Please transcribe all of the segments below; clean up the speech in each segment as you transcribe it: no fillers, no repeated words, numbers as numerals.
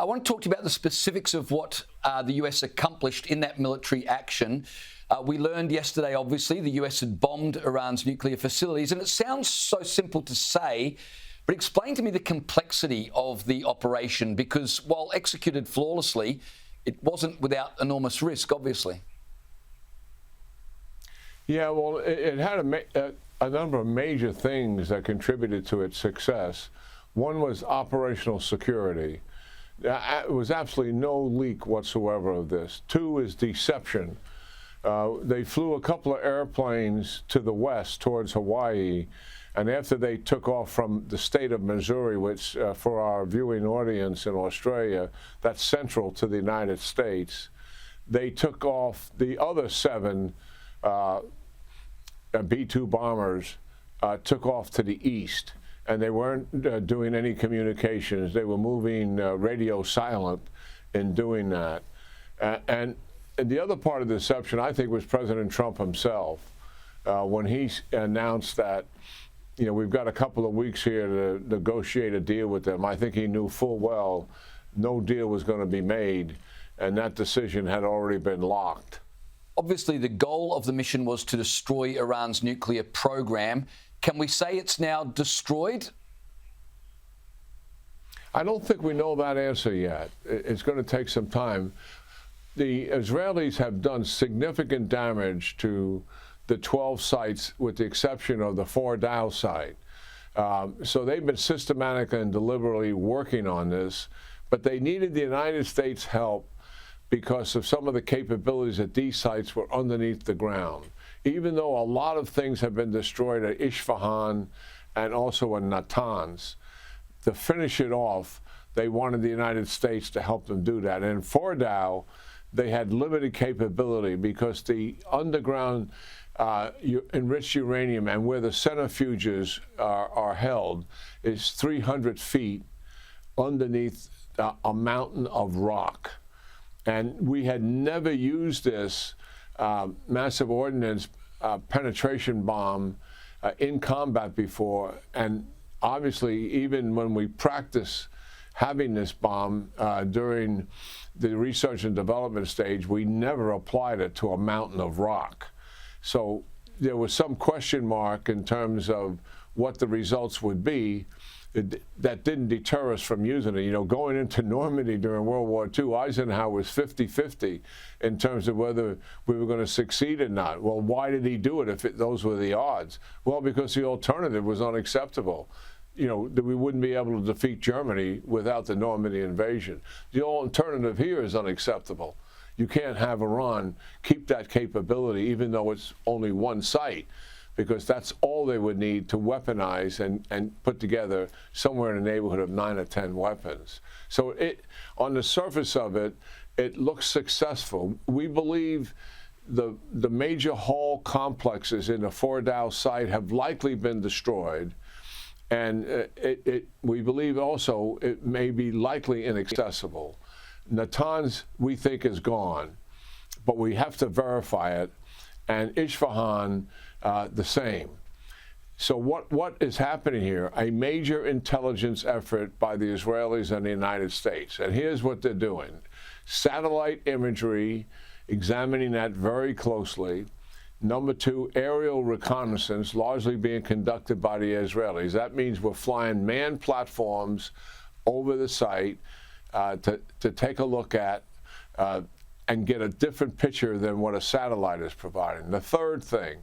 I want to talk to you about the specifics of what the US accomplished in that military action. We learned yesterday, obviously, the US had bombed Iran's nuclear facilities, and it sounds so simple to say, but explain to me the complexity of the operation, because while executed flawlessly, it wasn't without enormous risk, obviously. Yeah, well, it had a number of major things that contributed to its success. One was operational security. There was absolutely no leak whatsoever of this. Two is deception. They flew a couple of airplanes to the west towards Hawaii, and after they took off from the state of Missouri, which for our viewing audience in Australia, that's central to the United States, they took off the other 7 B-2 bombers, took off to the east. And they weren't doing any communications. They were moving radio silent in doing that. And the other part of the deception, I think, was President Trump himself. When he announced that, you know, we've got a couple of weeks here to negotiate a deal with them, I think he knew full well no deal was going to be made, and that decision had already been locked. Obviously, the goal of the mission was to destroy Iran's nuclear program. Can we say it's now destroyed? I don't think we know that answer yet. It's going to take some time. The Israelis have done significant damage to the 12 sites, with the exception of the Fordow site. So they've been systematic and deliberately working on this, but they needed the United States' help because of some of the capabilities at these sites were underneath the ground. Even though a lot of things have been destroyed at Isfahan and also in Natanz, to finish it off, they wanted the United States to help them do that. And in Fordow, they had limited capability because the underground enriched uranium and where the centrifuges are held is 300 feet underneath a mountain of rock. And we had never used this massive ordnance penetration bomb in combat before, and obviously even when we practice having this bomb during the research and development stage, we never applied it to a mountain of rock. So there was some question mark in terms of what the results would be. That didn't deter us from using it. You know, going into Normandy during World War II, Eisenhower was 50-50 in terms of whether we were going to succeed or not. Well, why did he do it if those were the odds? Well, because the alternative was unacceptable. You know, that we wouldn't be able to defeat Germany without the Normandy invasion. The alternative here is unacceptable. You can't have Iran keep that capability, even though it's only one site, because that's all they would need to weaponize and put together somewhere in the neighborhood of 9 or 10 weapons. So on the surface of it, it looks successful. We believe the major hull complexes in the Fordow site have likely been destroyed, and we believe also it may be likely inaccessible. Natanz, we think, is gone, but we have to verify it, and Isfahan, the same. So what is happening here? A major intelligence effort by the Israelis and the United States. And here's what they're doing. Satellite imagery, examining that very closely. Number 2, aerial reconnaissance, largely being conducted by the Israelis. That means we're flying manned platforms over the site to take a look at and get a different picture than what a satellite is providing. The third thing,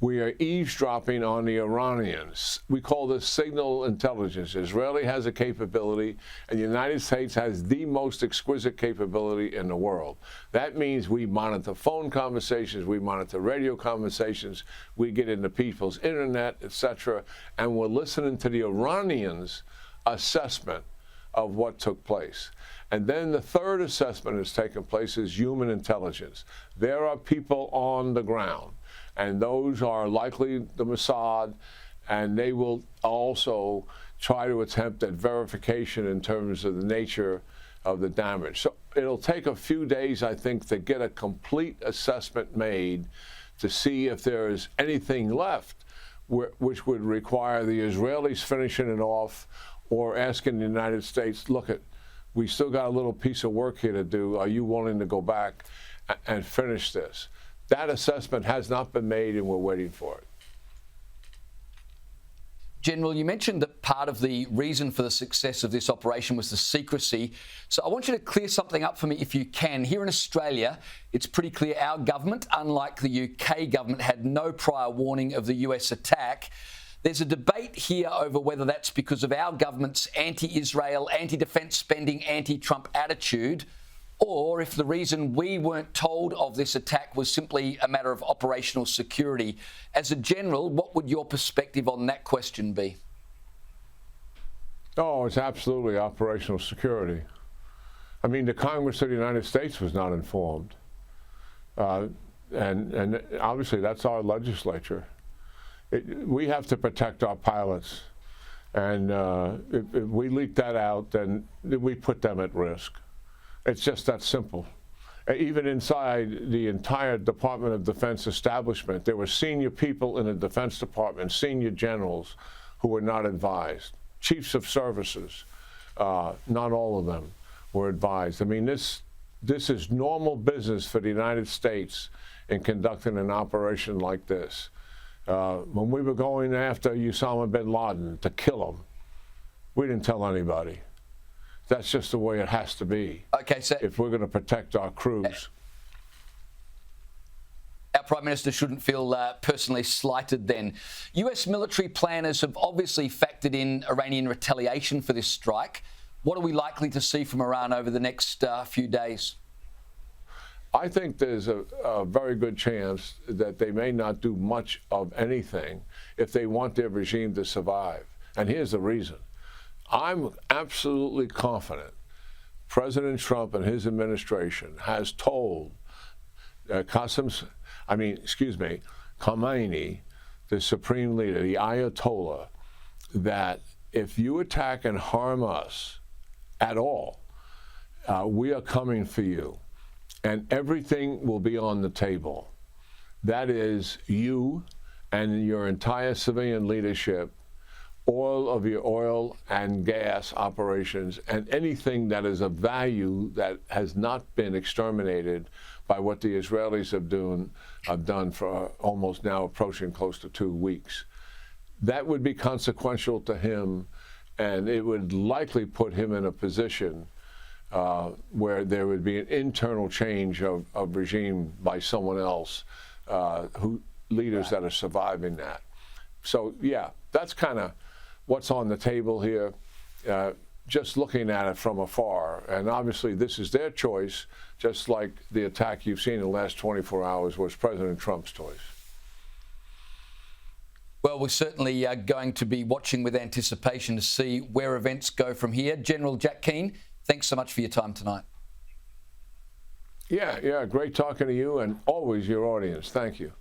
we are eavesdropping on the Iranians. We call this signal intelligence. Israeli has a capability, and the United States has the most exquisite capability in the world. That means we monitor phone conversations, we monitor radio conversations, we get into people's internet, etc., and we're listening to the Iranians' assessment of what took place. And then the third assessment that's taken place is human intelligence. There are people on the ground, and those are likely the Mossad, and they will also try to attempt at verification in terms of the nature of the damage. So it'll take a few days, I think, to get a complete assessment made to see if there is anything left which would require the Israelis finishing it off or asking the United States, look, We still got a little piece of work here to do. Are you willing to go back and finish this? That assessment has not been made, and we're waiting for it. General, you mentioned that part of the reason for the success of this operation was the secrecy. So I want you to clear something up for me if you can. Here in Australia, it's pretty clear our government, unlike the UK government, had no prior warning of the US attack. There's a debate here over whether that's because of our government's anti-Israel, anti-defence spending, anti-Trump attitude, or if the reason we weren't told of this attack was simply a matter of operational security. As a general, what would your perspective on that question be? Oh, it's absolutely operational security. I mean, the Congress of the United States was not informed. And obviously, that's our legislature. We have to protect our pilots. And if we leak that out, then we put them at risk. It's just that simple. Even inside the entire Department of Defense establishment, there were senior people in the Defense Department, senior generals, who were not advised. Chiefs of services, not all of them were advised. I mean, this is normal business for the United States in conducting an operation like this. When we were going after Osama bin Laden to kill him, we didn't tell anybody. That's just the way it has to be. Okay, so if we're going to protect our crews. Our Prime Minister shouldn't feel personally slighted then. US military planners have obviously factored in Iranian retaliation for this strike. What are we likely to see from Iran over the next few days? I think there's a very good chance that they may not do much of anything if they want their regime to survive. And here's the reason. I'm absolutely confident President Trump and his administration has told Khamenei, the supreme leader, the Ayatollah, that if you attack and harm us at all, we are coming for you. And everything will be on the table. That is, you and your entire civilian leadership, all of your oil and gas operations, and anything that is of value that has not been exterminated by what the Israelis have done for almost now approaching close to 2 weeks. That would be consequential to him, and it would likely put him in a position where there would be an internal change of regime by someone else, leaders that are surviving that. So, yeah, that's kind of what's on the table here, just looking at it from afar. And obviously, this is their choice, just like the attack you've seen in the last 24 hours was President Trump's choice. Well, we're certainly going to be watching with anticipation to see where events go from here. General Jack Keane, thanks so much for your time tonight. Yeah, great talking to you and always your audience. Thank you.